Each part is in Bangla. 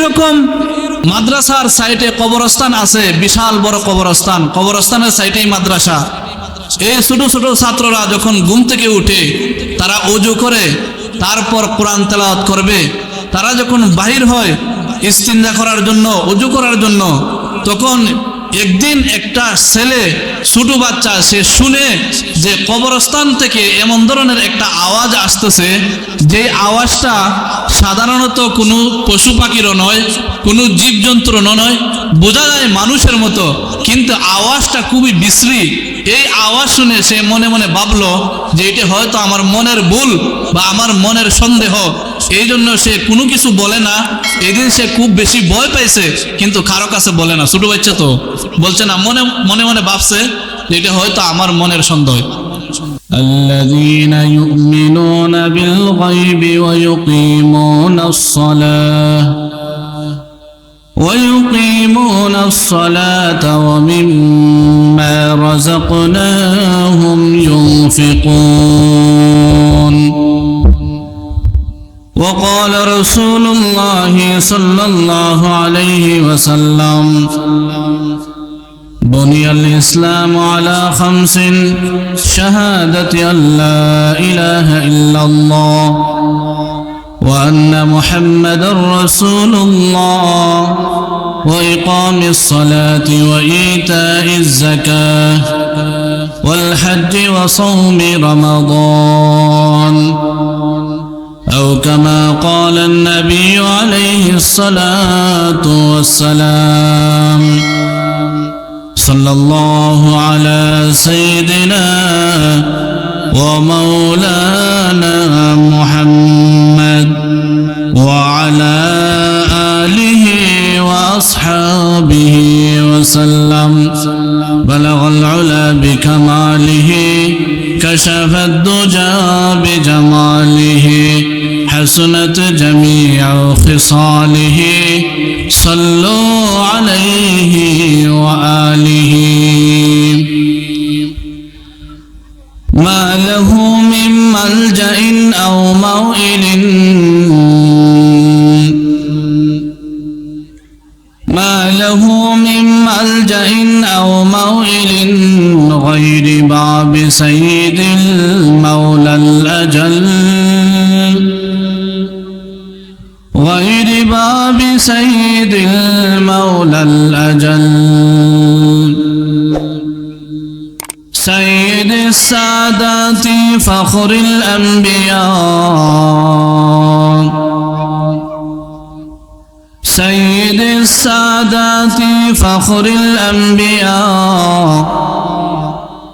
এইরকম মাদ্রাসার সাইডে কবরস্থান আছে, বিশাল বড় কবরস্থান, কবরস্থানের সাইডেই মাদ্রাসা। এই ছোট ছোট ছাত্ররা যখন ঘুম থেকে উঠে তারা ওযু করে তারপর কোরআন তেলাওয়াত করবে। তারা যখন বাহির হয় ইস্তিনজা করার জন্য, ওযু করার জন্য, তখন একদিন একটা ছেলে, ছোট বাচ্চা, সে শুনে যে কবরস্থান থেকে এমন ধরনের একটা আওয়াজ আসতেছে, যে আওয়াজটা সাধারণত কোনো পশু পাখিরও নয়, কোনো জীবজন্তুরও নয়, বোঝা যায় মানুষের মতো, কিন্তু আওয়াজটা খুবই বিশ্রী। এই আওয়াজ শুনে সে মনে মনে ভাবলো যে এটা হয়তো আমার মনের ভুল বা আমার মনের সন্দেহ। এই জন্য সে কোনো কিছু বলে না। এদিন সে খুব বেশি ভয় পাইছে, কিন্তু কারো কাছে বলে না। ছোট বাচ্চা তো বলছে না, মনে মনে মনে ভাবছে যে এটা হয়তো আমার মনের সন্দেহ। الذين يؤمنون بالغيب ويقيمون الصلاة ومما رزقناهم ينفقون. وقال رسول الله صلى الله عليه وسلم: بني الإسلام على 5: شهادة أن لا إله إلا الله وأن محمد رسول الله وإقام الصلاة وإيتاء الزكاة والحج وصوم رمضان، أو كما قال النبي عليه الصلاة والسلام. صلى الله على سيدنا ومولانا محمد وعلى آله وأصحابه وسلم. بلغ العلا بكماله، كشف الدجى بجماله، حسنت جميع خصاله. صلوا عليه وآله. ما له من ملجأ أو موئل، ما له من ملجأ أو موئل غير باب سيد المولى الأجل، غير باب سيد المولى الأجل. سيد السادات فخر الأنبياء، سيد السادات فخر الأنبياء،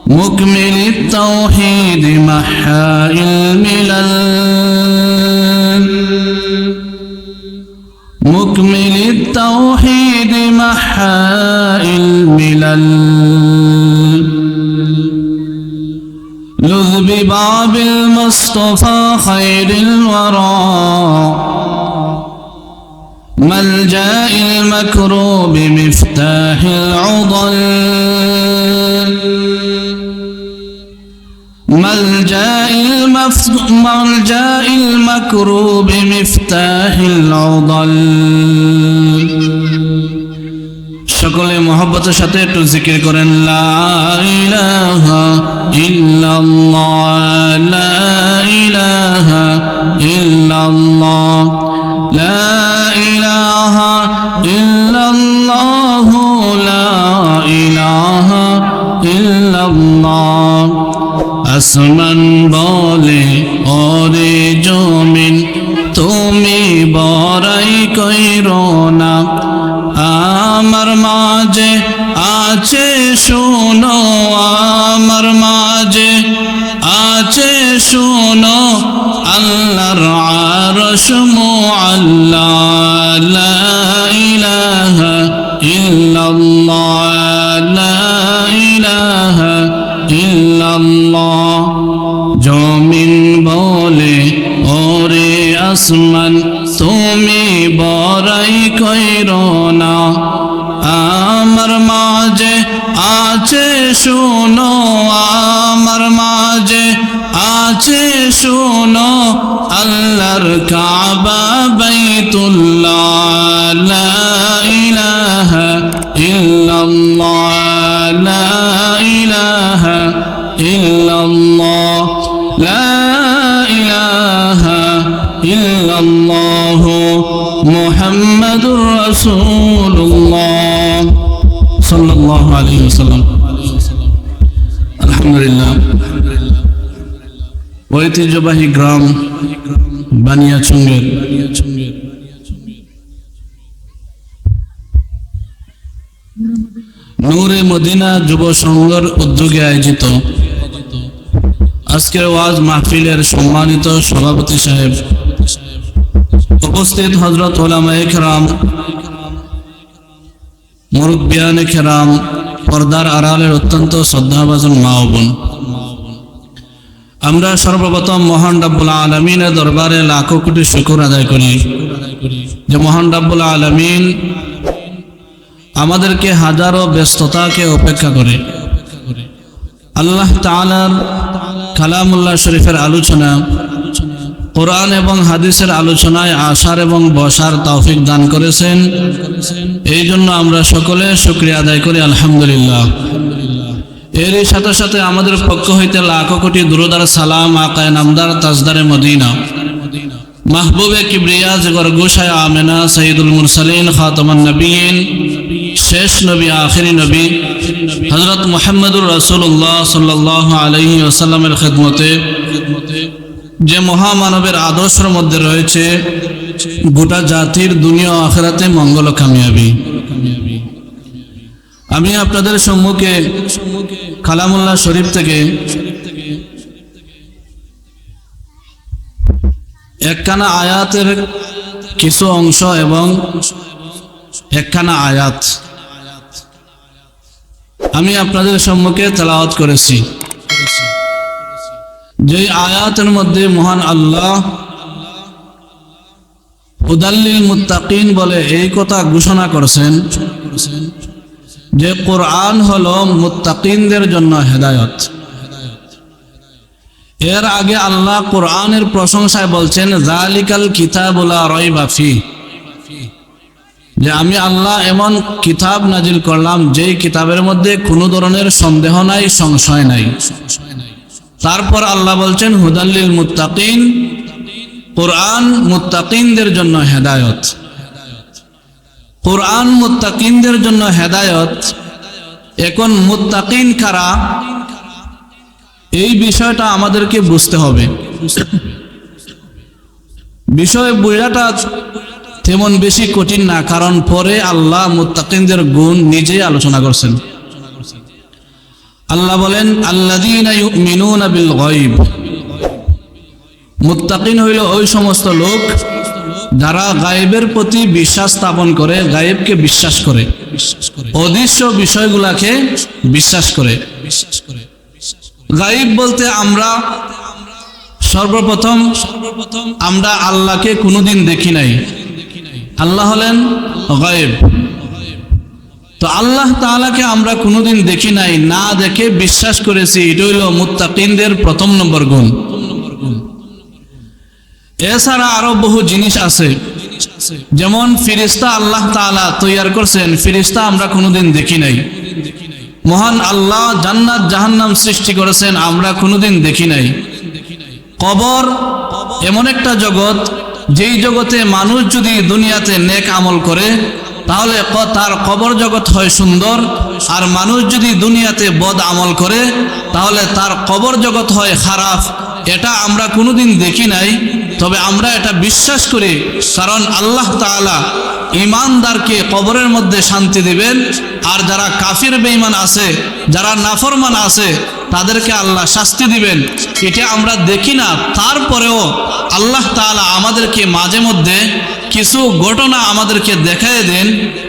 مكمل التوحيد محاء الملل، مكمل التوحيد محاء الملل. لذ بباب المصطفى خير الورى، ملجأ المكروب مفتاح العضل، ملجأ المكروب مفتاح العضل. সকলে মহব্বতের সাথে একটু জিকির করেন, লা ইলাহা ইল্লাল্লাহ, লা ইলাহা ইল্লাল্লাহ, লা ইলাহা ইল্লাল্লাহ, লা ইলাহা ইল্লাল্লাহ। আসমান বলে ওরে জমিন তুমি বড়াই কইরো না, আমার মাঝে আছে শোনো, আমার মাঝে আছে শোনো, আল্লাহর আরশ মুআল্লা, লা ইলাহা ইল্লাল্লাহ, লা ইলাহা ইল্লাল্লাহ। জমিন বলে ওরে আসমান তুমি বড়াই কইরো না, আমার মাঝে আছে শোনো, আমার মাঝে আছে শোনো, আল্লাহর কাবা বাইতুল্লাহ, মুহাম্মাদুর রাসূলুল্লাহ সাল্লাল্লাহু আলাইহি ওয়াসাল্লাম। আলহামদুলিল্লাহ, ঐতিহ্যবাহী গ্রাম বানিয়াচুঙ্গের নূরে মদিনা যুব সংঘের উদ্যোগে আয়োজিত আজকের ওয়াজ মাহফিলের সম্মানিত সভাপতি সাহেব, উপস্থিত হযরত উলামায়ে কেরাম, মুরব্বিয়ানে কেরাম, পর্দার আড়ালের অত্যন্ত শ্রদ্ধাভাজন মা ও বোন, আমরা সর্বপ্রথম মহান রব্বুল আলামিনের দরবারে লাখো কোটি শুকর আদায় করি যে মহান রব্বুল আলামিন আমাদেরকে হাজারো ব্যস্ততাকে উপেক্ষা করে আল্লাহ তাআলার কালামুল্লাহ শরীফের আলোচনা, কোরআন এবং হাদিসের আলোচনায় আসার এবং বসার তৌফিক দান করেছেন। এই জন্য আমরা সকলে শুকরিয়া আদায় করি আলহামদুলিল্লাহ। এরই সাথে সাথে আমাদের পক্ষ হইতে লাখো কোটি দুরূদ আর সালাম আকায়ে নামদার তাজদারে মদিনা, মাহবুবে কিবরিয়া জিগর গোশায় আমেনা, সৈয়দুল মুরসালিন, খাতামান নবীন, শেষ নবী আখিরি নবী হযরত মুহাম্মদুর রাসূলুল্লাহ সাল্লাল্লাহু আলাইহি ওয়াসাল্লামের খিদমতে, যে মহামানবের আদর্শের মধ্যে রয়েছে গোটা জাতির দুনিয়া ও আখিরাতে মঙ্গল ও কামিয়াবি। আমি আপনাদের সম্মুখে কালামুল্লাহ শরীফ থেকে একখানা আয়াতের কিছু অংশ এবং একখানা আয়াত আমি আপনাদের সম্মুখে তেলাওয়াত করেছি। যে আয়াতের মধ্যে মহান আল্লাহ হুদাল্লিল মুত্তাকিন বলে এই কথা ঘোষণা করেছেন যে কোরআন হলো মুত্তাকিনদের জন্য হেদায়েত। এর আগে আল্লাহ কোরআনের প্রশংসায় বলছেন যালিকাল কিতাবু লা রাইবা ফি, যে আমি আল্লাহ এমন কিতাব নাজিল করলাম যেই কিতাবের মধ্যে কোনো ধরনের সন্দেহ নাই, সংশয় নাই। তারপর আল্লাহ বলছেন হুদাল্লিল মুত্তাকিন, কোরআন মুত্তাকিনদের জন্য হেদায়েত। কোরআন মুত্তাকিনদের জন্য হেদায়েত। এখন মুত্তাকিন কারা, এই বিষয়টা আমাদেরকে বুঝতে হবে। বিষয় বোঝাটা তেমন বেশি কঠিন না, কারণ পরে আল্লাহ মুত্তাকিনদের গুণ নিজেই আলোচনা করছেন। আল্লাহ বলেন আল্লাযীনা ইউমিনুনা বিল গায়ব, মুত্তাকিন হইল ওই সমস্ত লোক যারা গায়েবের প্রতি বিশ্বাস স্থাপন করে, গায়েবকে বিশ্বাস করে, অদৃশ্য বিষয়গুলাকে বিশ্বাস করে। গায়েব বলতে আমরা সর্বপ্রথম আমরা আল্লাহকে কোনোদিন দেখি নাই, আল্লাহ হলেন গায়েব। তো আল্লাহ তাআলাকে আমরা কোনোদিন দেখি নাই, না দেখে বিশ্বাস করেছি, এটা হইল মুত্তাকিনদের প্রথম নম্বর গুণ। এছাড়া আরো বহু জিনিস আছে, যেমন ফেরেশতা আল্লাহ তাআলা তৈয়ার করছেন, ফেরেশতা আমরা কোনোদিন দেখি নাই। মহান আল্লাহ জান্নাত জাহান্নাম সৃষ্টি করেছেন, আমরা কোনোদিন দেখি নাই। কবর এমন একটা জগৎ, যেই জগতে মানুষ যদি দুনিয়াতে নেক আমল করে তাহলে তার কবর জগৎ হয় সুন্দর, আর মানুষ যদি দুনিয়াতে বদ আমল করে তাহলে তার কবর জগৎ হয় খারাপ। এটা আমরা কোনোদিন দেখি নাই, তবে আমরা এটা বিশ্বাস করি, কারণ আল্লাহ তাআলা ঈমানদারকে কবরের মধ্যে শান্তি দিবেন, আর যারা কাফির বেঈমান আছে, যারা নাফরমান আছে, তাদেরকে আল্লাহ শাস্তি দিবেন। এটা আমরা দেখি না, তারপরেও আল্লাহ তাআলা আমাদেরকে মাঝে মধ্যে কিছু ঘটনা আমাদেরকে দেখায় দেন,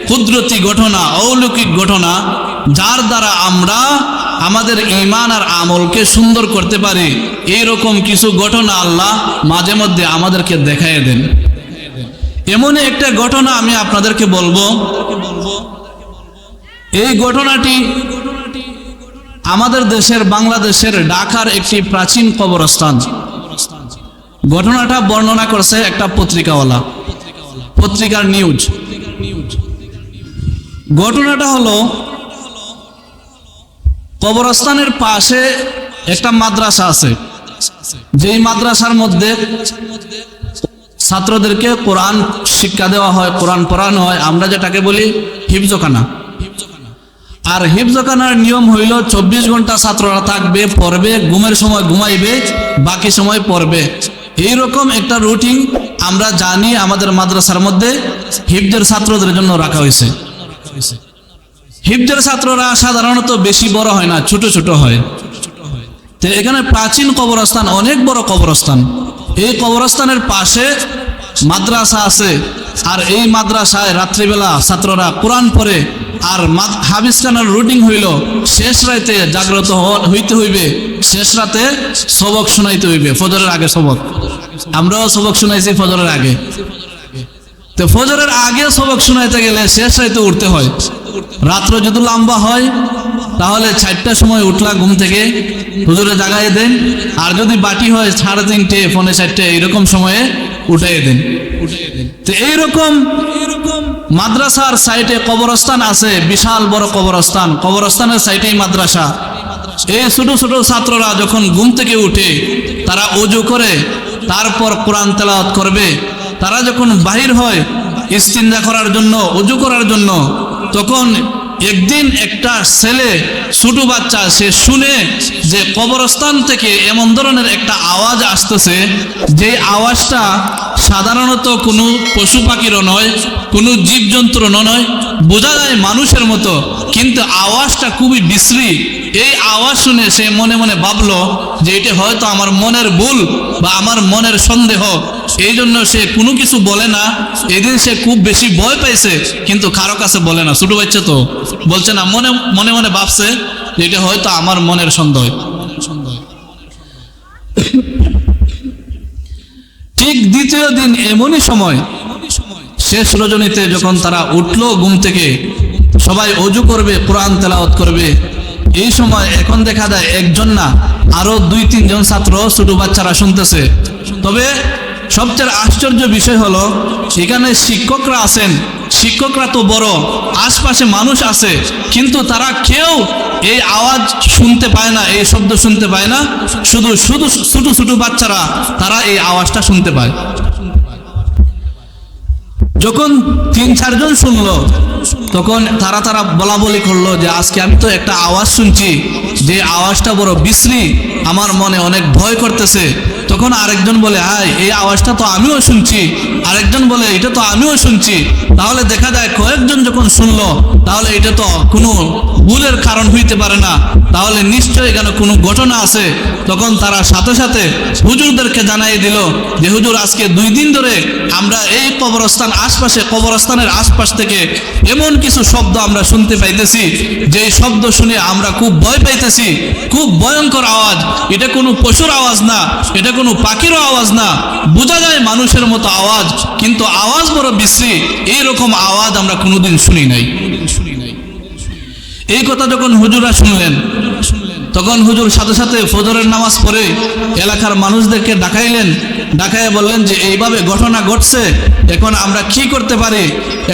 কুদরতি ঘটনা, অলৌকিক ঘটনা, যার দ্বারা আমরা আমাদের ঈমান আর আমলকে সুন্দর করতে পারি। এইরকম কিছু ঘটনা আল্লাহ মাঝে মধ্যে আমাদেরকে দেখায় দেন। এমন একটা ঘটনা আমি আপনাদেরকে বলবো। এই ঘটনাটি আমাদের দেশের বাংলাদেশের ঢাকার একটি প্রাচীন কবরস্থান। ঘটনাটা বর্ণনা করছে একটা পত্রিকাওয়ালা, পত্রিকার নিউজ। ঘটনাটা হলো কবরস্থানের পাশে একটা মাদ্রাসা আছে, যেই মাদ্রাসার মধ্যে ছাত্রদেরকে কোরআন শিক্ষা দেওয়া হয়, কোরআন পড়ানো হয়, আমরা যেটাকে বলি হিফজখানা। আর হিফজখানার নিয়ম হইল 24 ঘন্টা ছাত্ররা থাকবে, পড়বে, ঘুমের সময় ঘুমাইবে, বাকি সময় পড়বে। এইরকম একটা রুটিন আমরা জানি আমাদের মাদ্রাসার মধ্যে হিফজের ছাত্রদের জন্য রাখা হয়েছে। হিফজের ছাত্ররা সাধারণত বেশি বড় হয় না, ছোট ছোট হয়। তো এখানে প্রাচীন কবরস্থান, অনেক বড় কবরস্থান। এই কবরস্থানের পাশে মাদ্রাসা আছে, আর এই মাদ্রাসায় রাত্রিবেলা ছাত্ররা কোরআন পড়ে। আর হাফিজখানার রুটিন হইল শেষ রাতে জাগ্রত হইতে হইবে, শেষ রাতে সবক শোনাইতে হইবে, ফজরের আগে সবক। আমরাও সবক শোনাইছি ফজরের আগে। তো ফজরের আগে সবক শোনাইতে গেলে শেষ রাতে উঠতে হয়। রাত্র যদি লম্বা হয় তাহলে 4টার সময় উঠলা ঘুম থেকে, হুজুরে জাগাই দেন। আর যদি বাটি হয় 3:30, 4:45 এরকম সময়ে উঠাই দেন। তো এইরকম মাদ্রাসার সাইটে কবরস্থান আছে, বিশাল বড় কবরস্থান। কবরস্থানের সাইটেই মাদ্রাসা। এই ছোট ছোট ছাত্ররা যখন ঘুম থেকে উঠে তারা ওযু করে, তারপর কোরআন তেলাওয়াত করবে। তারা যখন বাহির হয় ইস্তিনজা করার জন্য, ওযু করার জন্য, তখন একদিন একটা ছেলে, ছোট বাচ্চা, সে শুনে যে কবরস্থান থেকে এমন ধরনের একটা আওয়াজ আসতেছে, যে আওয়াজটা সাধারণত কোনো পশু পাখিরও নয়, কোনো জীবজন্তুরও নয়, বোঝা যায় মানুষের মতো, কিন্তু আওয়াজটা খুবই বিশ্রী। এই আওয়াজ শুনে সে মনে মনে ভাবলো যে এটা হয়তো আমার মনের ভুল বা আমার মনের সন্দেহ। এই জন্য সে কোনো কিছু বলে না। এদিন সে খুব বেশি ভয় পাইছে, কিন্তু কারো কাছে বলে না। ছোট বাচ্চা তো বলছে না, মনে মনে ভাবছে যে এটা হয়তো আমার মনের সন্দেহ। ঠিক দ্বিতীয় দিন এমনই সময়, শেষ রজনীতে যখন তারা উঠলো ঘুম থেকে, সবাই ওযু করবে, কোরআন তেলাওয়াত করবে। এই সময় এখন দেখা যায় একজন না, আরো 2-3 জন ছাত্র, ছোট বাচ্চারা শুনতেছে। তবে সবচেয়ে আশ্চর্য বিষয় হলো এখানে শিক্ষকরা আছেন। শিক্ষকরা তো বড়, আশপাশে মানুষ আছে, কিন্তু তারা কেউ এই আওয়াজ শুনতে পায় না, এই শব্দ শুনতে পায় না। শুধু ছোট ছোট বাচ্চারা তারা এই আওয়াজটা শুনতে পায়। যখন 3-4 জন শুনলো, তখন তারা বলা বলি করলো যে আজকে আমি তো একটা আওয়াজ শুনছি, যে আওয়াজটা বড় বিশ্রী, আমার মনে অনেক ভয় করতেছে। তখন আরেকজন বলে, হাই, এই আওয়াজটা তো আমিও শুনছি। আরেকজন বলে, এটা তো আমিও শুনছি। তাহলে দেখা যায় কয়েকজন যখন শুনলো, তাহলে এটা তো কোনো ভুলের কারণ হইতে পারে না, তাহলে নিশ্চয়ই এখানে কোনো ঘটনা আছে। তখন তারা সাথে সাথে হুজুরদেরকে জানাই দিল যে হুজুর, আজকে 2 দিন ধরে আমরা এই কবরস্থানের আশপাশ থেকে এমন কিছু শব্দ আমরা শুনতে পাইতেছি, যে শব্দ শুনে আমরা খুব ভয় পাইতেছি। খুব ভয়ঙ্কর আওয়াজ। এটা কোনো পশুর আওয়াজ না, এটা কোনো পাখিরও আওয়াজ না, বোঝা যায় মানুষের মতো আওয়াজ, কিন্তু আওয়াজ বড় বিশ্রী। এইরকম আওয়াজ আমরা কোনোদিন শুনি নাই। এই কথা যখন হুজুরা শুনলেন, তখন হুজুর সাথে সাথে ফজরের নামাজ পড়ে এলাকার মানুষদেরকে ডাকাইলেন। ডাকাইয়া বললেন যে এইভাবে ঘটনা ঘটছে, এখন আমরা কি করতে পারি।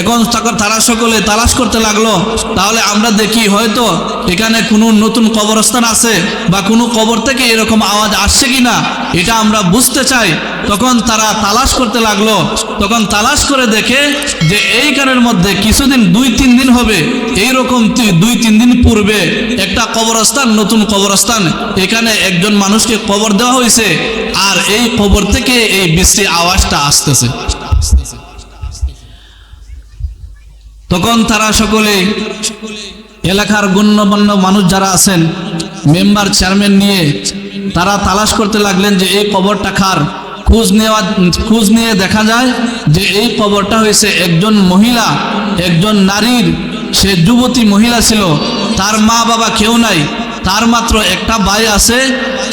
এখন তারা সকলে তালাশ করতে লাগলো। তাহলে আমরা দেখি হয়তো এখানে কোনো নতুন কবরস্থান আছে, বা কোনো কবর থেকে এরকম আওয়াজ আসছে কিনা, এটা আমরা বুঝতে চাই। তখন তারা তালাশ করতে লাগলো। তখন তালাশ করে দেখে যে এইখানের মধ্যে কিছুদিন, 2-3 দিন হবে, এইরকম 2-3 দিন পূর্বে একটা কবরস্থান, নতুন কবরস্থান, এখানে একজন মানুষকে কবর দেওয়া হয়েছে, আর এই কবর থেকে এই বিশ্রী আওয়াজটা আসতেছে। তখন তারা সকলে, এলাকার গণ্যমান্য মানুষ যারা আছেন, মেম্বার, চেয়ারম্যান নিয়ে তারা তালাশ করতে লাগলেন যে এই কবরটা কার। খোঁজ নিয়ে দেখা যায় যে এই কবরটা হয়েছে একজন মহিলা, একজন নারীর। সে যুবতী মহিলা ছিল, তার মা বাবা কেউ নাই, তার মাত্র একটা ভাই আছে।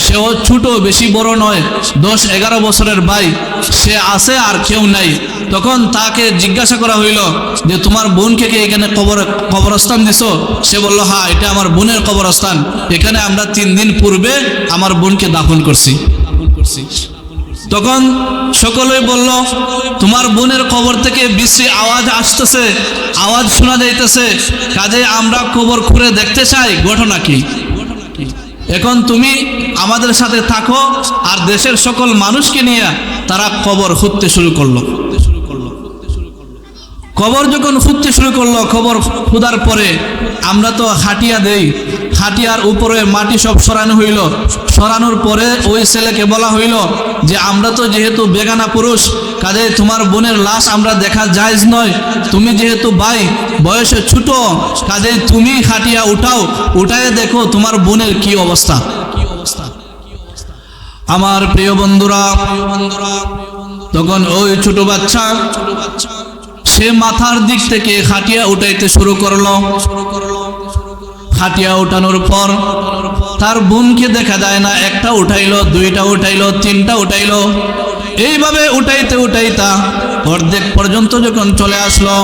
সেও ছোট, বেশি বড় নয়, 10-11 বছরের ভাই সে আছে, আর কেউ নাই। তখন তাকে জিজ্ঞাসা করা হইল যে তোমার বোনকে কে এখানে কবরস্থান দিছো? সে বলল, হ্যাঁ, এটা আমার বোনের কবরস্থান, এখানে আমরা 3 দিন পূর্বে আমার বোনকে দাফন করছি। তখন সকলেই বলল, তোমার বোনের কবর থেকে বিশ্রী আওয়াজ আসতেছে, আওয়াজ শোনা যাইতেছে, কাজে আমরা কবর খুঁড়ে দেখতে চাই, ঘটনা কি। এখন তুমি আমাদের সাথে থাকো, আর দেশের সকল মানুষকে নিয়ে তারা কবর খুঁড়তে শুরু করলো। কবর যখন খুঁড়তে শুরু করলো, কবর খোদার পরে আমরা তো হাটিয়া দেই, হাটিয়ার উপরে মাটি সব সরানো হইল। সরানোর পরে ওই ছেলেকে বলা হইল যে আমরা তো যেহেতু বেগানা পুরুষ, কাজে তোমার বোনের লাশ আমরা দেখা জায়েজ নয়, তুমি যেহেতু ভাই বয়সে ছোট, কাজে তুমি হাটিয়া উঠাও, উঠায় দেখো তোমার বোনের কি অবস্থা। আমার প্রিয় বন্ধুরা, তখন ওই ছোট বাচ্চা সে মাথার দিক থেকে খাটিয়া উঠাইতে শুরু করলো। খাটিয়া উঠানোর পর তার বোনকে দেখা যায় না, একটা উঠাইলো, দুইটা উঠাইলো, তিনটা উঠাইলো, এইভাবে উঠাইতে উঠাইতা অর্ধেক পর্যন্ত যখন চলে আসলো,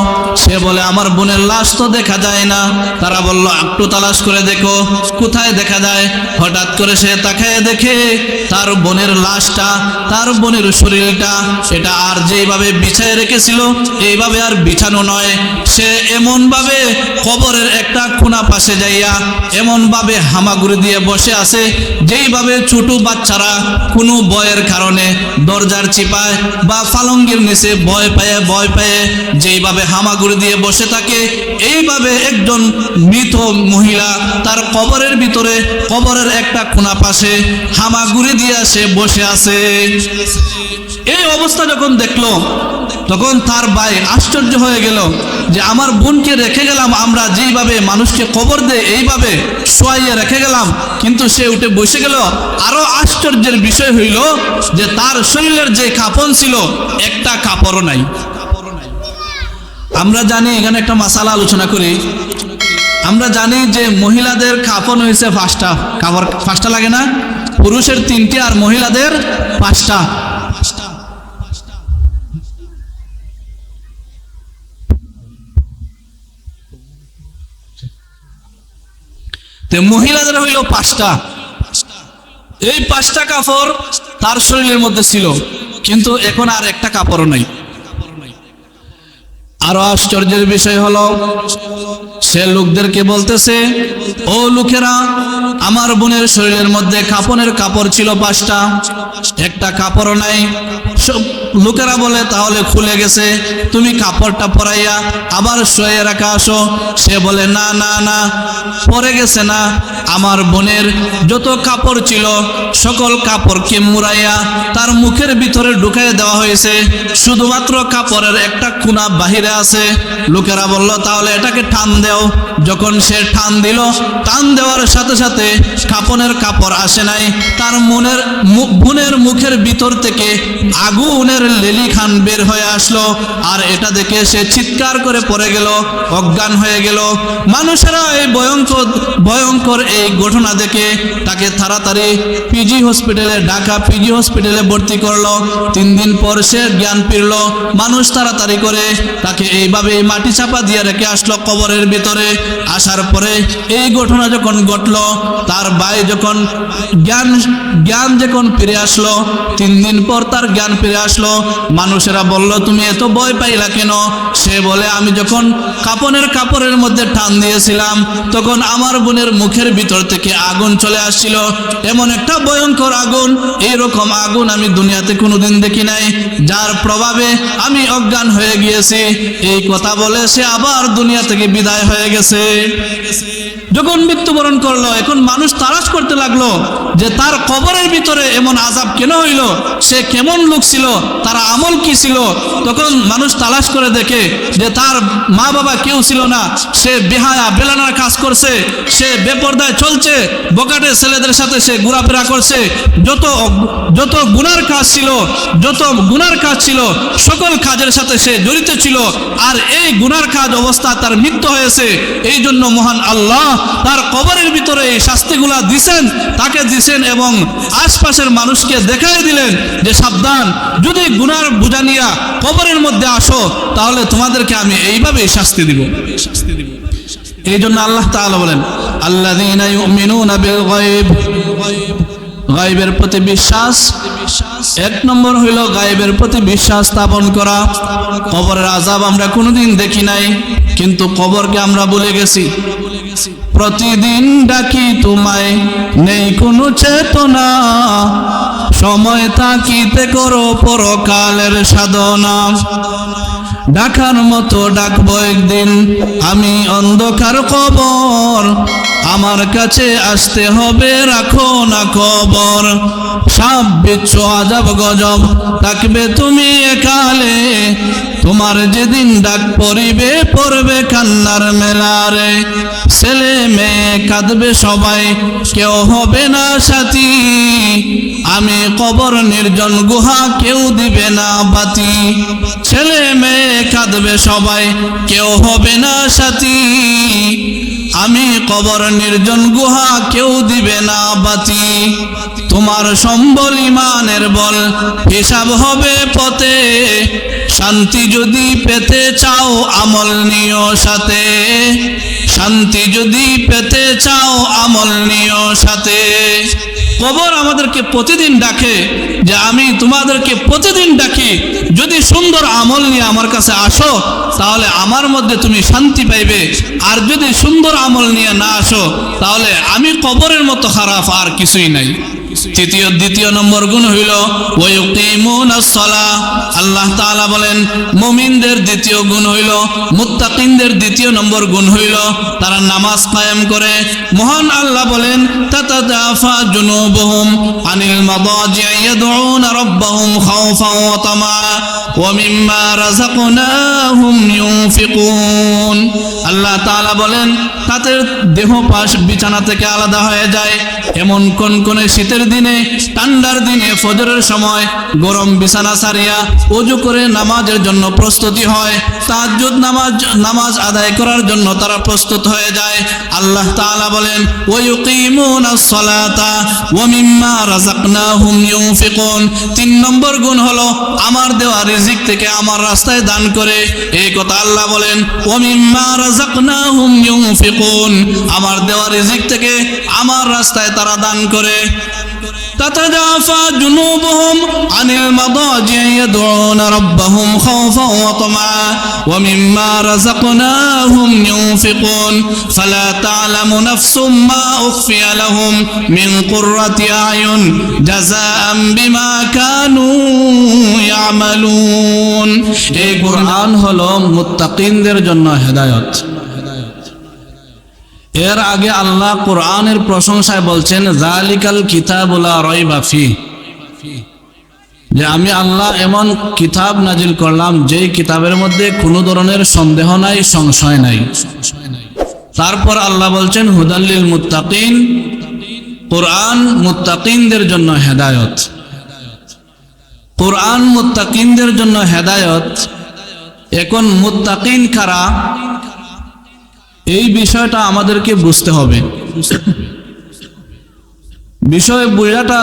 সে বলে আমার বোনের লাশ তো দেখা যায় না। তারা বলল একটু তালাশ করে দেখো কোথায় দেখা যায়। হঠাৎ করে সে তাকায় দেখে তার বোনের লাশটা, তার বোনের শরীরটা এটা আর যেইভাবে বিছায় রেখেছিল এইভাবে আর বিছানো নয়, সে এমন ভাবে কবরের একটা কোণা পাশে যাইয়া এমন ভাবে হামাগুড়ি দিয়ে বসে আছে যেইভাবে ছোট বাচ্চারা কোনো ভয়ের কারণে দরজার চিপায় বা পালঙ্গের নিচে ভয় পেয়ে যেইভাবে হামাগুড়ি দিয়ে বসে থাকে, এইভাবে একজন মৃত মহিলা তার কবরের ভিতরে কবরের একটা কোণা পাশে হামাগুড়ি দিয়ে সে বসে আছে। এই অবস্থা যখন দেখলো তখন তার ভাই আশ্চর্য হয়ে গেল যে আমার বোনকে রেখে গেলাম আমরা, যেইভাবে মানুষকে কবর দেয় এইভাবে শোয়াইয়ে রেখে গেলাম, কিন্তু সে উঠে বসে গেল। আরো আশ্চর্যের বিষয় হইল যে তার শরীরের যে কাপড় ছিল একটা কাপড়ও নাই। আমরা জানি, এখানে একটা মাসালা আলোচনা করি, আমরা জানি যে মহিলাদের কাপড় হয়েছে 5টা, কাপড় 5টা লাগে না, পুরুষের 3টে আর মহিলাদের 5টা। মহিলাদের হইল 5টা। এই 5টা কাপড় তার শরীরের মধ্যে ছিল, কিন্তু এখন আর একটা কাপড়ও নাই। আরো আশ্চর্যের বিষয় হলো সে লোকদেরকে বলতেছে, ও লোকেরা, আমার বোনের শরীরের মধ্যে কাপড়ের কাপড় ছিল 5টা, একটা কাপড়ও নাই। সব লোকেরা বলে তাহলে খুলে গেছে, তুমি কাপড়টা পরাইয়া আবার শুয়ে রাখা আসো। সে বলে না না না, পরে গেছে না, আমার বোনের যত কাপড় ছিল সকল কাপড়কে মুড়াইয়া তার মুখের ভিতরে ঢুকাই দেওয়া হয়েছে, শুধুমাত্র কাপড়ের একটা কোণা বাহিরে আছে। লোকেরা বলল তাহলে এটাকে টান দেও। যখন সে টান দিল, টান দেওয়ার সাথে সাথে কাপড়ের কাপড় আসে নাই, তার বোনের মুখের ভিতর থেকে আগুনের লেলি খান বের হয়ে আসলো। আর এটা দেখে সে চিৎকার করে পড়ে গেল, অজ্ঞান হয়ে গেল। মানুষেরা এই ভয়ঙ্কর এই ঘটনা দেখে তাকে তাড়াতাড়ি পিজি হসপিটালে, ঢাকা পিজি হসপিটালে ভর্তি করলো। 3 দিন পর সে জ্ঞান ফিরল। মানুষ তাড়াতাড়ি করে তাকে এইভাবে মাটি চাপা দিয়ে রেখে আসলো কবরের ভিতরে। আসার পরে এই ঘটনা যখন ঘটলো, তার ভাই যখন জ্ঞান যখন ফিরে আসলো, 3 দিন পর তার জ্ঞান ফিরে আসলো। মানুষেরা বলল তুমি এত ভয় পাইলা কেন? সে বলে আমি যখন কাপড়ের মধ্যে টান দিয়েছিলাম তখন আমার বোনের মুখের ভিতর থেকে আগুন চলে আসছিল, এমন একটা ভয়ঙ্কর আগুন, এইরকম আগুন আমি দুনিয়াতে কোনোদিন দেখি নাই, যার প্রভাবে আমি অজ্ঞান হয়ে গিয়েছি। এই কথা বলে সে আবার দুনিয়া থেকে বিদায় হয়ে গেছে। যখন মৃত্যুবরণ করলো, এখন মানুষ তালাশ করতে লাগলো যে তার কবরের ভিতরে এমন আযাব কেন হইল, সে কেমন লোক ছিল, তার আমল কি ছিল। তখন মানুষ তালাশ করে দেখে যে তার মা বাবা কেউ ছিল না, সে বেহায়া বেলানার কাজ করছে, সে বেপরদায় চলছে, বকাটে ছেলেদের সাথে সে ঘোরাফেরা করছে, যত গুনার কাজ ছিল সকল কাজের সাথে সে জড়িত ছিল। আর এই গুনার কাজ অবস্থা তার মৃত্যু হয়েছে। এই জন্য মহান আল্লাহ তার কবরের ভিতরে এই শাস্তিগুলা তাকে দিছেন এবং আশপাশের মানুষকে দেখাই দিলেন যে সাবধান, যদি গুনার বোঝা নিয়া কবরের মধ্যে আসো তাহলে তোমাদেরকে আমি এইভাবে শাস্তি দিব। এই জন্য আল্লাহ তাআলা বলেন আল্লাযীনা ইউমিনুনা বিল গায়ব, গায়বের প্রতি বিশ্বাস। 1 নম্বর হইল গায়বের প্রতি বিশ্বাস স্থাপন করা। কবরের আযাব আমরা কোনোদিন দেখি নাই, কিন্তু কবরকে আমরা ভুলে গেছি। প্রতিদিন ডাকি তোমায়, নেই কোনো চেতনা, সময় থাকিতে করো পরকালের সাধনা। ডাকার মতো ডাকবো একদিন আমি অন্ধকার কবর, আমার কাছে আসতে হবে রাখো না খবর। সাপ বিচ্ছু আজব গজব থাকবে তুমি একালে, তোমার যেদিন ডাক পড়িবে পড়বে কান্নার মেলারে। ছেলে মেয়ে কাঁদবে সবাই কেউ হবে না সাথী, আমি কবর নির্জন গুহা কেউ দিবে না বাতি। ছেলে মেয়ে কাঁদবে সবাই কেউ হবে না সাথী, আমি কবর নির্জন গুহা কেউ দিবে না বাতি। তোমার সম্বল ইমানের বল হিসাব হবে পথে, শান্তি যদি পেতে চাও আমল নিও সাথে। শান্তি যদি পেতে চাও আমল নিও সাথে। কবর আমাদেরকে প্রতিদিন ডাকে যে আমি তোমাদেরকে প্রতিদিন ডাকি, যদি সুন্দর আমল নিয়ে আমার কাছে আসো তাহলে আমার মধ্যে তুমি শান্তি পাইবে, আর যদি সুন্দর আমল নিয়ে না আসো তাহলে আমি কবরের মতো খারাপ আর কিছুই নাই। দ্বিতীয় নম্বর গুণ হইল ওয়ায়ুকিমুনাস সালাহ। আল্লাহ তাআলা বলেন মুমিনদের দ্বিতীয় গুণ হইল, মুত্তাকিনদের দ্বিতীয় নম্বর গুণ হইল তারা নামাজ কায়েম করে। মহান আল্লাহ বলেন তাতাদাফা জুনুবুহুম আনিল মাদাজি'i ইয়াদউনা রাব্বাহুম খাওফান ওয়া তামআ ওয়া মিম্মা রাযাকনাহুম ইউনফিকুন। আল্লাহ তাআলা বলেন তাদের দেহ পাশ বিছানা থেকে আলাদা হয়ে যায়। এমন কোন শীতের দিনে, ঠান্ডার দিনে ফজরের সময় গরম বিছানা ছাড়িয়া ওযু করে নামাজের জন্য প্রস্তুতি হয়। তাহাজ্জুদ নামাজ আদায় করার জন্য তারা প্রস্তুত হয়ে যায়। আল্লাহ তাআলা বলেন ওয়ায়ুকিমুনাস সালাতা ওয়া মিম্মা রাযাকনাহুম ইউনফিকুন। 3 নম্বর গুণ হলো আমার দেওয়া রিজিক থেকে আমার রাস্তায় দান করে। এই কথা আল্লাহ বলেন ওয়া মিম্মা রাযাকনাহুম ইউনফিকুন, আমার দেওয়া রিজিক থেকে আমার রাস্তায় তারা দান করে। তাতাজাফা জুনুবুহুম আনিল মাদাজি'i ইয়াদউনা রাব্বাহুম খাওফান ওয়া তামআ ওয়া মিম্মা রাযাকনাহুম ইউনফিকুন ফালা তা'লামু নাফসুম মা উখফিয়া লাহুম মিন কুররাতি আ'য়ুন জাযাআন বিমা কানু ইয়ামালুন। এই কুরআন হলো মুত্তাকিনদের জন্য হেদায়েত। এর আগে আল্লাহ কোরআনের প্রশংসায় বলছেন যালিকাল কিতাবু লা রাইবা ফিহি, যে আমি আল্লাহ এমন কিতাব নাজিল করলাম যেই কিতাবের মধ্যে কোনো ধরনের সন্দেহ নাই, সংশয় নাই। তারপর আল্লাহ বলছেন হুদাল্লিল মুত্তাকিন, কোরআন মুত্তাকিনদের জন্য হেদায়েত। কোরআন মুত্তাকিনদের জন্য হেদায়েত। এখন মুত্তাকিন কারা, এই বিষয়টা আমাদেরকে বুঝতে হবে। বিষয় বোঝাটা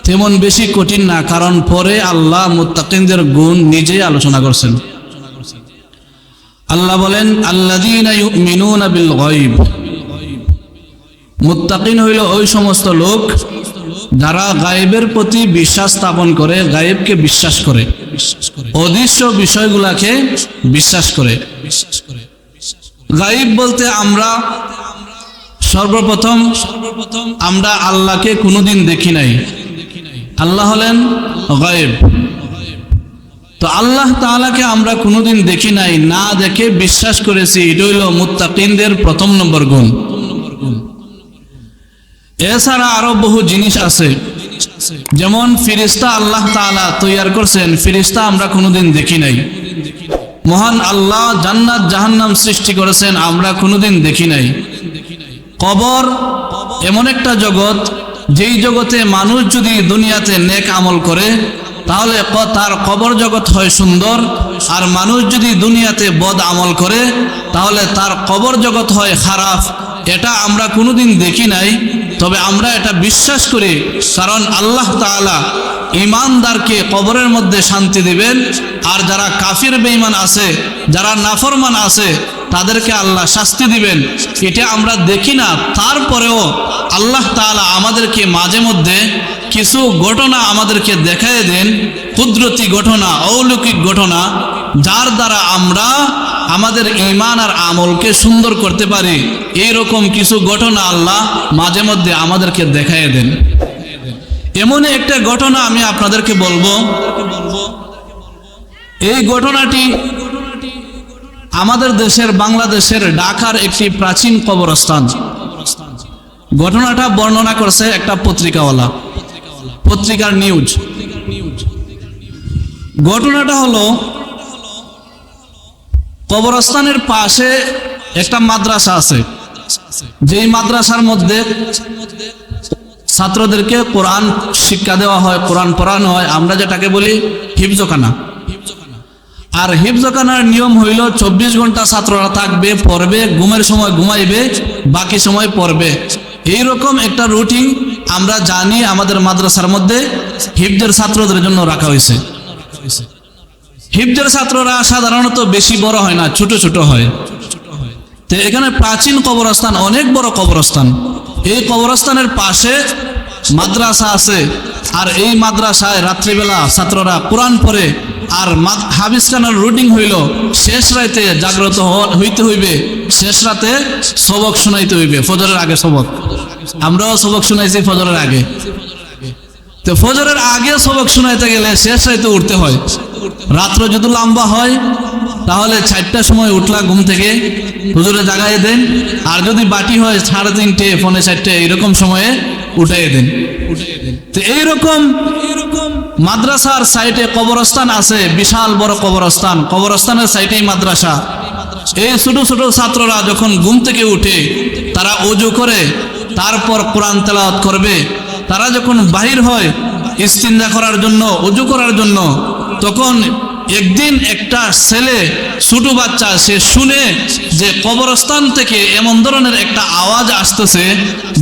তেমন বেশি কঠিন না, কারণ পরে আল্লাহ মুত্তাকিনদের গুণ নিজেই আলোচনা করছেন। আল্লাহ বলেন আল্লাযীনা ইউমিনুনা বিল গায়ব। মুত্তাকিন হইল ওই সমস্ত লোক যারা গায়েবের প্রতি বিশ্বাস স্থাপন করে, গায়েবকে বিশ্বাস করে, অদৃশ্য বিষয়গুলাকে বিশ্বাস করে। গায়েব বলতে আমরা সর্বপ্রথম আমরা আল্লাহকে কোনোদিন দেখি নাই। আল্লাহ হলেন গায়েব। তো আল্লাহ তাআলাকে আমরা কোনোদিন দেখি নাই, না দেখে বিশ্বাস করেছি, এটা হইল মুত্তাকিনদের প্রথম নম্বর গুণ। এছাড়া আরো বহু জিনিস আছে, যেমন ফেরেশতা আল্লাহ তাআলা তৈয়ার করছেন, ফেরেশতা আমরা কোনোদিন দেখি নাই। মহান আল্লাহ জান্নাত জাহান্নাম সৃষ্টি করেছেন, আমরা কোনোদিন দেখি নাই। কবর এমন একটা জগৎ, যেই জগতে মানুষ যদি দুনিয়াতে নেক আমল করে তাহলে তার কবর জগৎ হয় সুন্দর, আর মানুষ যদি দুনিয়াতে বদ আমল করে তাহলে তার কবর জগৎ হয় খারাপ। এটা আমরা কোনোদিন দেখি নাই, তবে আমরা এটা বিশ্বাস করি, কারণ আল্লাহ তাআলা ঈমানদারকে কবরের মধ্যে শান্তি দিবেন, আর যারা কাফির বেঈমান আছে, যারা নাফরমান আছে, তাদেরকে আল্লাহ শাস্তি দিবেন। এটা আমরা দেখি না, তারপরেও আল্লাহ তাআলা আমাদেরকে মাঝে মধ্যে কিছু ঘটনা আমাদেরকে দেখায় দেন, কুদরতি ঘটনা, অলৌকিক ঘটনা, যার দ্বারা আমরা আমাদের ঈমান আর আমলকে সুন্দর করতে পারি। এইরকম কিছু ঘটনা আল্লাহ মাঝে মধ্যে আমাদেরকে দেখায় দেন। এমনই একটা ঘটনা আমি আপনাদেরকে বলবো। এই ঘটনাটি আমাদের দেশের বাংলাদেশের ঢাকার একটি প্রাচীন কবরস্থান। ঘটনাটা বর্ণনা করছে একটা পত্রিকাওয়ালা, পত্রিকার নিউজ। ঘটনাটা হলো, কবরস্থানের পাশে একটা মাদ্রাসা আছে, যেই মাদ্রাসার মধ্যে ছাত্রদেরকে কোরআন শিক্ষা দেওয়া হয়, কোরআন পড়ানো হয়, আমরা যেটাকে বলি হিফজখানা। আর হিফজখানার নিয়ম হইল 24 ঘন্টা ছাত্ররা থাকবে, পড়বে, ঘুমের সময় ঘুমাইবে, বাকি সময় পড়বে। এইরকম একটা রুটিন আমরা জানি আমাদের মাদ্রাসার মধ্যে হিফজের ছাত্রদের জন্য রাখা হয়েছে। হিফজের ছাত্ররা সাধারণত বেশি বড় হয় না, ছোট ছোট হয়। তো এখানে প্রাচীন কবরস্থান, অনেক বড় কবরস্থান। এই কবরস্থানের পাশে মাদ্রাসা আছে, আর এই মাদ্রাসায় রাত্রিবেলা ছাত্ররা কোরআন পড়ে। আর হাফিজখানার রুটিন হইল শেষ রাতে জাগ্রত হইতে হইবে, শেষ রাতে সবক শোনাইতে হইবে, ফজরের আগে সবক। আমরাও সবক শোনাইছি ফজরের আগে। তো ফজরের আগে সবক শোনাইতে গেলে শেষ রাতে উঠতে হয়। রাত্র যদি লম্বা হয় তাহলে 4টার সময় উঠলা ঘুম থেকে, হুজুরে জাগাই দেন। আর যদি বাটি হয় 3:30, 4:45 এরকম সময়ে উঠাই দেন। তো এইরকম মাদ্রাসার সাইডে কবরস্থান আছে, বিশাল বড় কবরস্থান। কবরস্থানের সাইডেই মাদ্রাসা। এই ছোট ছোট ছাত্ররা যখন ঘুম থেকে উঠে তারা ওযু করে, তারপর কোরআন তেলাওয়াত করবে। তারা যখন বাহির হয় ইস্তিনজা করার জন্য, ওযু করার জন্য, তখন একদিন একটা ছেলে, ছোট বাচ্চা, সে শুনে যে কবরস্থান থেকে এমন ধরনের একটা আওয়াজ আসতেছে,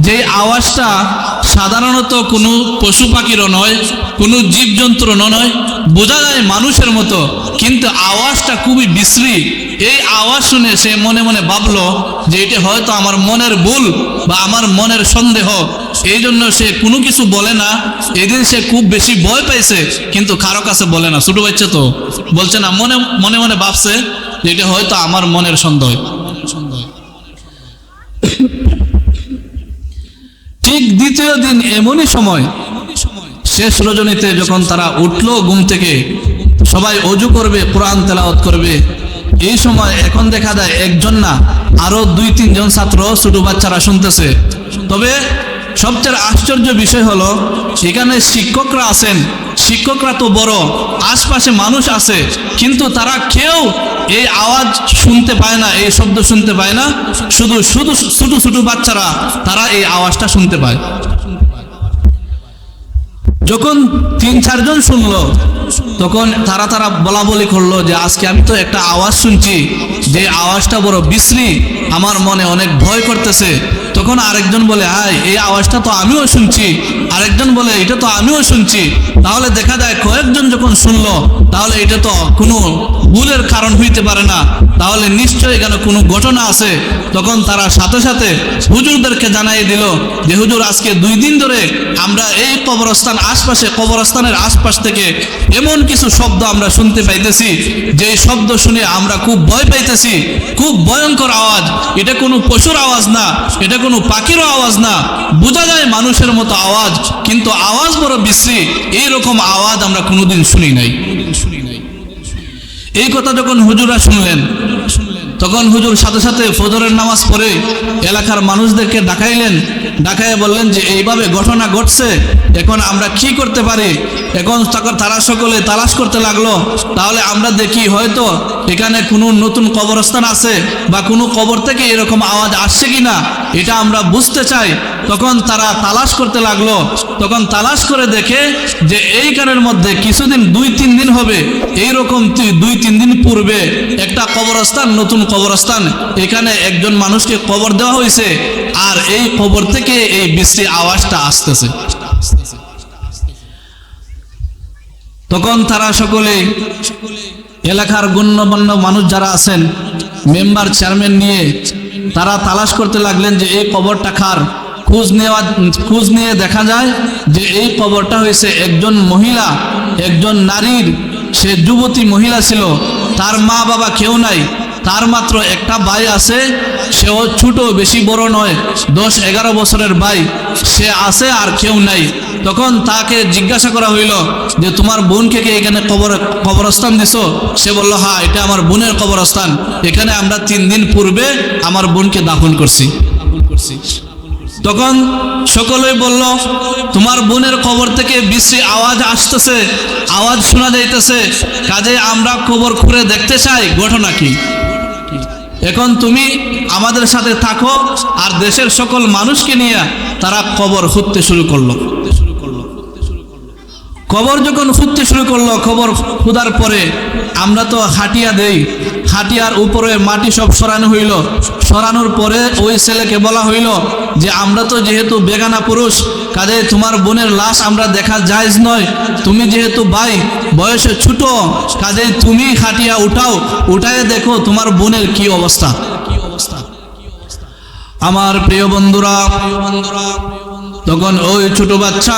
যে আওয়াজটা সাধারণত কোনো পশু পাখিরও নয়, কোনো জীবজন্তুরও নয়, বোঝা যায় মানুষের মতো, কিন্তু আওয়াজটা খুবই বিশ্রী। এই আওয়াজ শুনে সে মনে মনে ভাবলো যে এটা হয়তো আমার মনের ভুল বা আমার মনের সন্দেহ। এই জন্য সে কোনো কিছু বলে না। এদিন সে খুব বেশি ভয় পাইছে, কিন্তু কারো কাছে বলে না। ছোট বাচ্চা তো বলছে না, মনে মনে ভাবছে যে এটা হয়তো আমার মনের সন্দেহ। ঠিক দ্বিতীয় দিন এমনই সময়, শেষ রজনীতে যখন তারা উঠলো ঘুম থেকে, সবাই ওযু করবে, কোরআন তেলাওয়াত করবে। এই সময় এখন দেখা যায় একজন না, আরো 2-3 জন ছাত্র, ছোট বাচ্চারা শুনতেছে। তবে সবচেয়ে আশ্চর্য বিষয় হলো, এখানে শিক্ষকরা আছেন। শিক্ষকরা তো বড়, আশপাশে মানুষ আছে, কিন্তু তারা কেউ এই আওয়াজ শুনতে পায় না, এই শব্দ শুনতে পায় না। শুধু শুধু ছোট ছোট বাচ্চারা তারা এই আওয়াজটা শুনতে পায়। যখন 3-4 জন শুনলো, তখন তারা বলা বলি করলো যে আজকে আমি তো একটা আওয়াজ শুনছি, যে আওয়াজটা বড় বিশ্রী, আমার মনে অনেক ভয় করতেছে। তখন আরেকজন বলে, হাই, এই আওয়াজটা তো আমিও শুনছি। আরেকজন বলে, এটা তো আমিও শুনছি। তাহলে দেখা যায় কয়েকজন যখন শুনলো, তাহলে এটা তো কোনো ভুলের কারণ হইতে পারে না, তাহলে নিশ্চয়ই এখানে কোনো ঘটনা আছে। তখন তারা সাথে সাথে হুজুরদেরকে জানাই দিল যে হুজুর, আজকে 2 দিন ধরে আমরা এই কবরস্থানের আশপাশ থেকে এমন কিছু শব্দ আমরা শুনতে পাইতেছি, যে শব্দ শুনে আমরা খুব ভয় পাইতেছি। খুব ভয়ঙ্কর আওয়াজ। এটা কোনো পশুর আওয়াজ না, এটা কোনো পাখিরও আওয়াজ না, বোঝা যায় মানুষের মতো আওয়াজ, কিন্তু আওয়াজ বড় বিশ্রী। এইরকম আওয়াজ আমরা কোনোদিন শুনি নাই। এই কথা যখন হুজুরা শুনলেন, তখন হুজুর সাথে সাথে ফজরের নামাজ পড়ে এলাকার মানুষদেরকে ডাকাইলেন। ডাকাইয়ে বললেন যে এইভাবে ঘটনা ঘটছে, এখন আমরা কি করতে পারি। এখন তারা সকলে তালাশ করতে লাগলো। তাহলে আমরা দেখি হয়তো এখানে কোনো নতুন কবরস্থান আছে, বা কোনো কবর থেকে এরকম আওয়াজ আসছে কিনা, এটা আমরা বুঝতে চাই। তখন তারা তালাশ করতে লাগলো। তখন তালাশ করে দেখে যে এইখানের মধ্যে কিছুদিন, 2-3 দিন হবে, এইরকম 2-3 দিন পূর্বে একটা কবরস্থান, নতুন কবরস্থান, এখানে একজন মানুষকে কবর দেওয়া হয়েছে, আর এই কবর থেকে এই বিশ্রী আওয়াজটা আসতেছে। তখন তারা সকলে, এলাকার গণ্যমান্য মানুষ যারা আছেন, মেম্বার, চেয়ারম্যান নিয়ে তারা তালাশ করতে লাগলেন যে এই কবরটা কার। খোঁজ নিয়ে দেখা যায় যে এই কবরটা হয়েছে একজন মহিলা, একজন নারীর। সে যুবতী মহিলা ছিল, তার মা বাবা কেউ নাই। তার মাত্র একটা ভাই আছে, সেও ছোট, বেশি বড় নয়, 10-11 বছরের ভাই সে আছে, আর কেউ নাই। তখন তাকে জিজ্ঞাসা করা হইল যে তোমার বোনকে কি এখানে কবরস্থান দিছো? সে বলল হ্যাঁ, এটা আমার বোনের কবরস্থান, এখানে আমরা 3 দিন পূর্বে আমার বোনকে দাফন করছি। তখন সকলেই বলল তোমার বোনের কবর থেকে বিশ্রী আওয়াজ আসতেছে, আওয়াজ শোনা যাইতেছে, কাজে আমরা কবর খুঁড়ে দেখতে চাই, ঘটনা কি। এখন তুমি আমাদের সাথে থাকো। আর দেশের সকল মানুষকে নিয়ে তারা কবর খুঁড়তে শুরু করলো। কবর যখন খুঁড়তে শুরু করলো, কবর খোদার পরে আমরা তো হাটিয়া দেই, হাটিয়ার উপরে মাটি সব সরানো হইল। সরানোর পরে ওই ছেলেকে বলা হইল যে আমরা তো যেহেতু বেগানা পুরুষ, কাজে তোমার বোনের লাশ আমরা দেখা জায়েজ নয়, তুমি যেহেতু ভাই, বয়সে ছোট, কাজে তুমি হাটিয়া উঠাও, উঠায় দেখো তোমার বোনের কি অবস্থা। আমার প্রিয় বন্ধুরা, তখন ওই ছোট বাচ্চা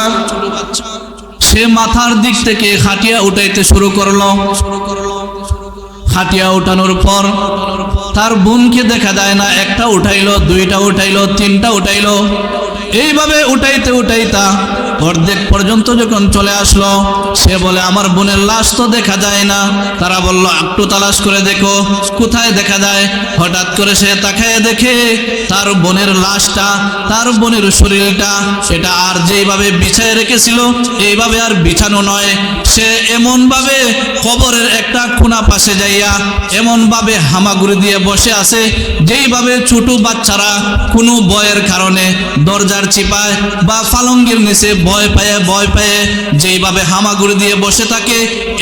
সে মাথার দিক থেকে খাটিয়া উঠাইতে শুরু করলো। খাটিয়া উঠানোর পর তার বোনকে দেখা যায় না, একটা উঠাইলো, 2টা উঠাইলো, 3টা উঠাইলো, এইভাবে উঠাইতে উঠাইতা অর্ধেক পর্যন্ত যখন চলে আসলো, সে বলে আমার বোনের লাশ তো দেখা যায় না। তারা বলল একটু তালাশ করে দেখো কোথায় দেখা যায়। হঠাৎ করে সে তাকায় দেখে তার বোনের লাশটা, তার বোনের শরীরটা, সেটা আর যেইভাবে বিছায় রেখেছিল এইভাবে আর বিছানো নয়। সে এমনভাবে কবরের একটা কোণা পাশে যাইয়া এমনভাবে হামাগুড়ি দিয়ে বসে আছে, যেইভাবে ছোট বাচ্চারা কোনো ভয়ের কারণে দরজার চিপায় বা পালঙ্গের নিচে ভয় পায়ে যেইভাবে হামাগুড়ি দিয়ে বসে থাকে,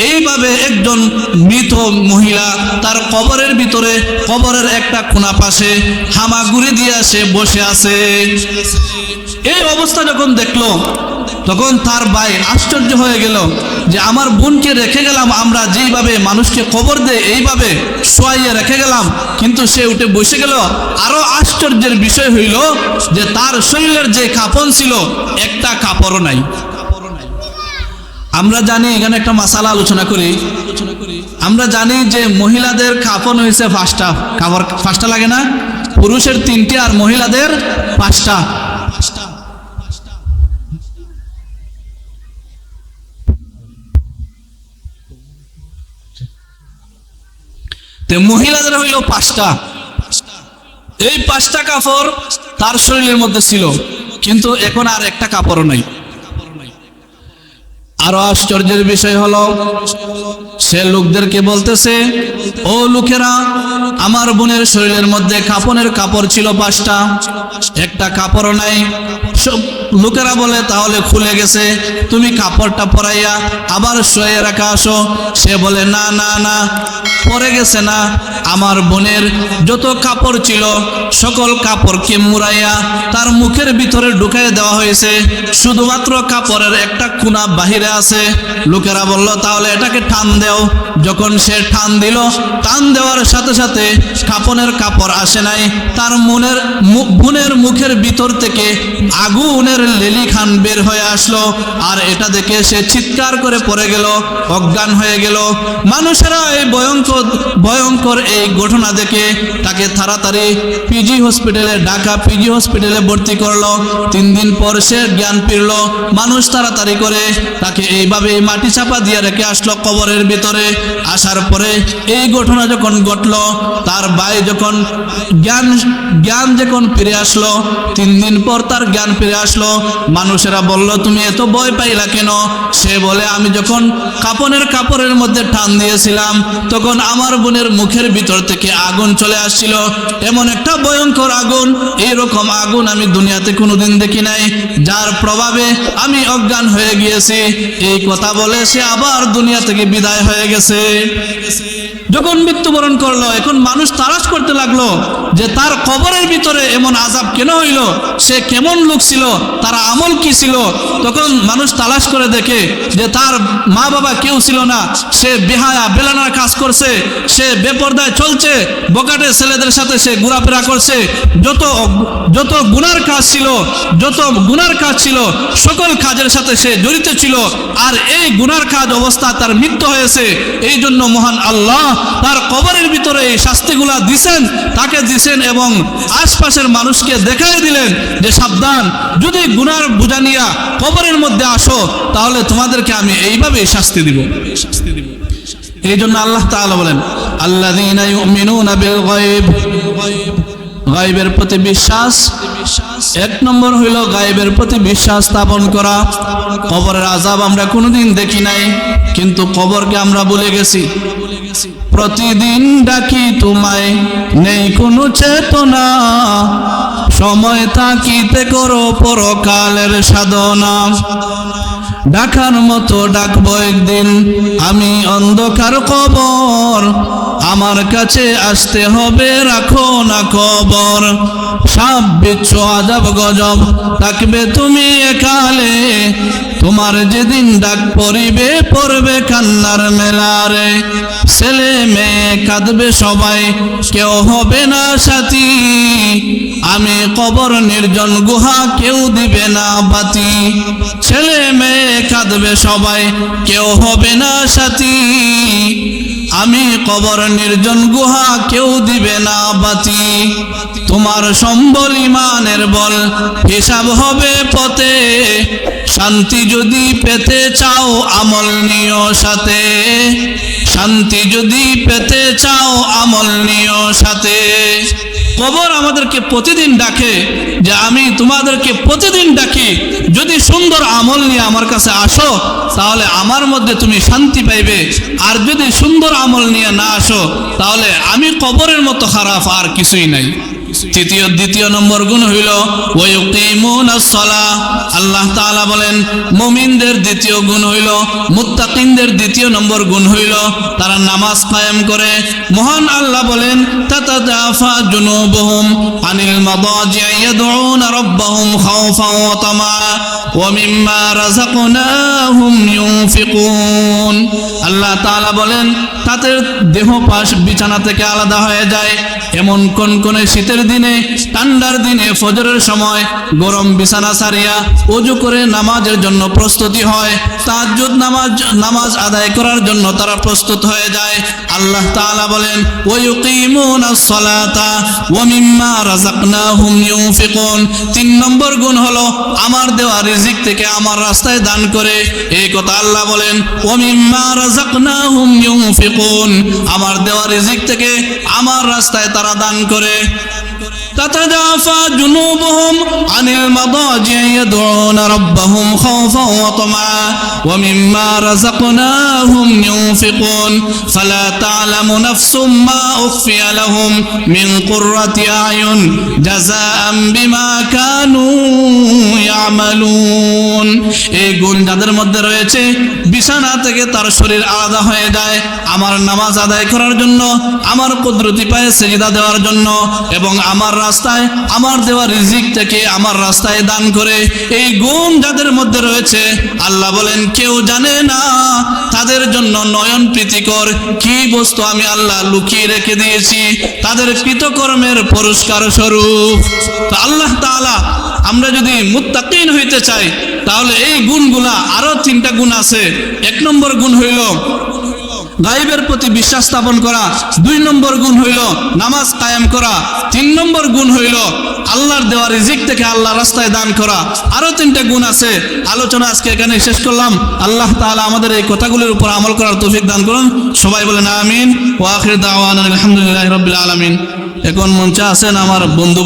এইভাবে একজন মৃত মহিলা তার কবরের ভিতরে, কবরের একটা কোণা পাশে হামাগুড়ি দিয়ে সে বসে আছে। এই অবস্থা যখন দেখলো, তখন তার ভাই আশ্চর্য হয়ে গেল যে আমার বোনকে রেখে গেলাম আমরা, যেইভাবে মানুষকে কবর দেয় এইভাবে শোয়াইয়ে রেখে গেলাম, কিন্তু সে উঠে বসে গেল। আরো আশ্চর্যের বিষয় হইল যে তার শরীরের যে কাপড় ছিল একটা কাপড়ও নাই। আমরা জানি, এখানে একটা মাসালা আলোচনা করি, আমরা জানি যে মহিলাদের কাপড় হয়েছে 5টা, কাপড় 5টা লাগে না? পুরুষের 3টে আর মহিলাদের 5টা। মহিলাদের হইল 5টা। এই 5টা কাপড় তার শরীরের মধ্যে ছিল, কিন্তু এখন আর একটা কাপড়ও নাই। আরো আশ্চর্যের বিষয় হলো সে লোকদেরকে বলতেছে, ও লোকেরা, আমার বোনের শরীরের মধ্যে কাপড়ের কাপড় ছিল 5টা, একটা কাপড়ও নাই। সব লোকেরা বলে তাহলে খুলে গেছে, তুমি কাপড়টা পরাইয়া আবার শুয়ে রাখা আসো। সে বলে না না না, পরে গেছে না, আমার বোনের যত কাপড় ছিল সকল কাপড়কে মুড়াইয়া তার মুখের ভিতরে ঢুকাইয়া দেওয়া হয়েছে, শুধুমাত্র কাপড়ের একটা কোণা বাহিরে আছে। লোকেরা বলল তাহলে এটাকে টান দেও। যখন সে টান দিল, টান দেওয়ার সাথে সাথে কাপড়ের কাপড় আসে নাই, তার বোনের মুখের ভিতর থেকে আগুনের লেলি খান বের হয়ে আসলো। আর এটা দেখে সে চিৎকার করে পড়ে গেল, অজ্ঞান হয়ে গেল। মানুষেরা এই ভয়ঙ্কর এই ঘটনা দেখে তাকে তাড়াতাড়ি পিজি হসপিটালে, ঢাকা পিজি হসপিটালে ভর্তি করলো। 3 দিন পর সে জ্ঞান ফিরল। মানুষ তাড়াতাড়ি করে তাকে এইভাবে মাটি চাপা দিয়ে রেখে আসলো কবরের ভিতরে। আসার পরে এই ঘটনা যখন ঘটলো, তার ভাই যখন জ্ঞান যখন ফিরে আসলো, 3 দিন পর তার জ্ঞান ফিরে আসলো। মানুষেরা বলল তুমি এত ভয় পাইলা কেন? সে বলে আমি যখন কাপড়ের মধ্যে টান দিয়েছিলাম, তখন আমার বোনের মুখের ভিতর থেকে আগুন চলে আসছিল। এমন একটা ভয়ঙ্কর আগুন, এইরকম আগুন আমি দুনিয়াতে কোনোদিন দেখি নাই, যার প্রভাবে আমি অজ্ঞান হয়ে গিয়েছি। এই কথা বলে সে আবার দুনিয়া থেকে বিদায় হয়ে গেছে। যখন মৃত্যুবরণ করলো, এখন মানুষ তালাশ করতে লাগলো যে যে তার কবরের ভিতরে এমন আযাব কেন হইল, সে কেমন লোক ছিল, তার আমল কি ছিল। তখন মানুষ তালাশ করে দেখে যে তার মা বাবা কেউ ছিল না, সে বেহায়া বেলানার কাজ করছে, সে বেপরদায় চলছে, বকাটে ছেলেদের সাথে সে ঘোরাফেরা করছে, যত গুনার কাজ ছিল সকল কাজের সাথে সে জড়িত ছিল। আর এই গুনার কাজ অবস্থা তার মৃত্যু হয়েছে। এই জন্য মহান আল্লাহ তার কবরের ভিতরে এই শাস্তিগুলা তাকে দিছেন এবং আশপাশের মানুষকে দেখাই দিলেন যে সাবধান, যদি গুনার বোঝা নিয়া কবরের মধ্যে আসো তাহলে তোমাদেরকে আমি এইভাবেই শাস্তি দিব। এই জন্য আল্লাহ তাআলা বলেন আল্লাযীনা ইউমিনুনা বিল গায়ব, গায়বের প্রতি বিশ্বাস। এক নম্বর হইল গায়বের প্রতি বিশ্বাস স্থাপন করা। কবরের আযাব আমরা কোনোদিন দেখি নাই, কিন্তু কবরকে আমরা ভুলে গেছি। প্রতিদিন ডাকি তোমায়, নেই কোনো চেতনা, সময় থাকিতে করো পরকালের সাধনা। ডাকার মতো ডাকবো একদিন আমি অন্ধকার কবর, আমার কাছে আসতে হবে রাখো না খবর। সাপ বিচ্ছু আযাব গজব থাকবে তুমি একালে, তোমার যেদিন ডাক পড়বে কান্নার মেলারে। ছেলে মেয়ে কাঁদবে সবাই, কেউ হবে না সাথী, আমি কবর নির্জন গুহা, কেউ দিবে না বাতি। ছেলে মেয়ে কাঁদবে সবাই, কেউ হবে না সাথী, আমি কবর নির্জন গুহা, কেউ দিবে না বাতি। তোমার সম্বল ইমানের বল, হিসাব হবে পথে, শান্তি যদি পেতে চাও আমল নিও সাথে। শান্তি যদি পেতে চাও আমল নিও সাথে। কবর আমাদেরকে প্রতিদিন ডাকে যে আমি তোমাদেরকে প্রতিদিন ডাকি, যদি সুন্দর আমল নিয়ে আমার কাছে আসো তাহলে আমার মধ্যে তুমি শান্তি পাইবে, আর যদি সুন্দর আমল নিয়ে না আসো তাহলে আমি কবরের মতো খারাপ আর কিছুই নাই। দ্বিতীয় নম্বর গুণ হইল ওয়ায়ুকিমুনাস সালাহ। আল্লাহ তাআলা বলেন মুমিনদের দ্বিতীয় গুণ হইল, মুত্তাকিনদের দ্বিতীয় নম্বর গুণ হইল তারা নামাজ কায়েম করে। মহান আল্লাহ বলেন তাতাজাফা জুনুবুহুম আনিল মাদাজি'i ইয়াদউনা রাব্বাহুম খাওফান ওয়া তামাআ ওয়া মিম্মা রাযাকনাহুম ইউনফিকুন। আল্লাহ তাআলা বলেন তাদের দেহ পাশ বিছানা থেকে আলাদা হয়ে যায়। এমন কনকনে শীতের দিনে, ঠান্ডার দিনে ফজরের সময় গরম বিছানা ছাড়িয়া ওযু করে নামাজের জন্য প্রস্তুতি হয়। তাহাজ্জুদ নামাজ আদায় করার জন্য তারা প্রস্তুত হয়ে যায়। আল্লাহ তাআলা বলেন ওয়ায়ুকিমুনাস সালাতা ওয়া মিম্মা রাযাকনাহুম ইউনফিকুন। 3 নম্বর গুণ হলো আমার দেওয়া রিজিক থেকে আমার রাস্তায় দান করে। এই কথা আল্লাহ বলেন ওয়া মিম্মা রাযাকনাহুম ইউনফিকুন, আমার দেওয়া রিজিক থেকে আমার রাস্তায় তারা দান করে। তাতাজাফা জুনুবুহুম আনিল মাদাজি'i ইয়াদউনা রাব্বাহুম খাওফান ওয়া তামাআ ওয়া মিম্মা রাযাকনাহুম ইউনফিকুন ফালা তা'লামু নাফসুম মা উখফিয়া লাহুম মিন কুররাতি আ'য়ুন জাযাআন বিমা কানু ইয়ামালুন। এই গুণ যাদের মধ্যে রয়েছে, বিছানা থেকে তার শরীর আলাদা হয়ে যায় আমার নামাজ আদায় করার জন্য, আমার কুদরতি পায়ে সিজদা দেওয়ার জন্য, এবং আমার রাস্তায় আমার দেওয়া রিজিক থেকে আমার রাস্তায় দান করে। এই গুণ যাদের মধ্যে রয়েছে, আল্লাহ বলেন কেউ জানে না তাদের জন্য নয়ন প্রীতিকর কি বস্তু আমি আল্লাহ লুকিয়ে রেখে দিয়েছি, তাদের কৃতকর্মের পুরস্কার স্বরূপ। তো আল্লাহ তাআলা, আমরা যদি মুত্তাকিন হইতে চাই তাহলে এই গুণগুলা, আরো 3টা গুণ আছে। 1 নম্বর গুণ হইল গায়বের প্রতি বিশ্বাস স্থাপন করা। 2 নম্বর গুণ হইল নামাজ কায়েম করা। 3 নম্বর গুণ হইল আল্লাহর দেওয়া রিজিক থেকে আল্লাহর রাস্তায় দান করা। আরো 3টা গুণ আছে। আলোচনা আজকে এখানে শেষ করলাম। আল্লাহ তাআলা আমাদের এই কথাগুলোর উপর আমল করার তৌফিক দান করুন। সবাই বলেন আমিন। ওয়া আখির দাওয়ানা আলহামদুলিল্লাহি রাব্বিল আলামিন। এখন মঞ্চে আছেন আমার বন্ধু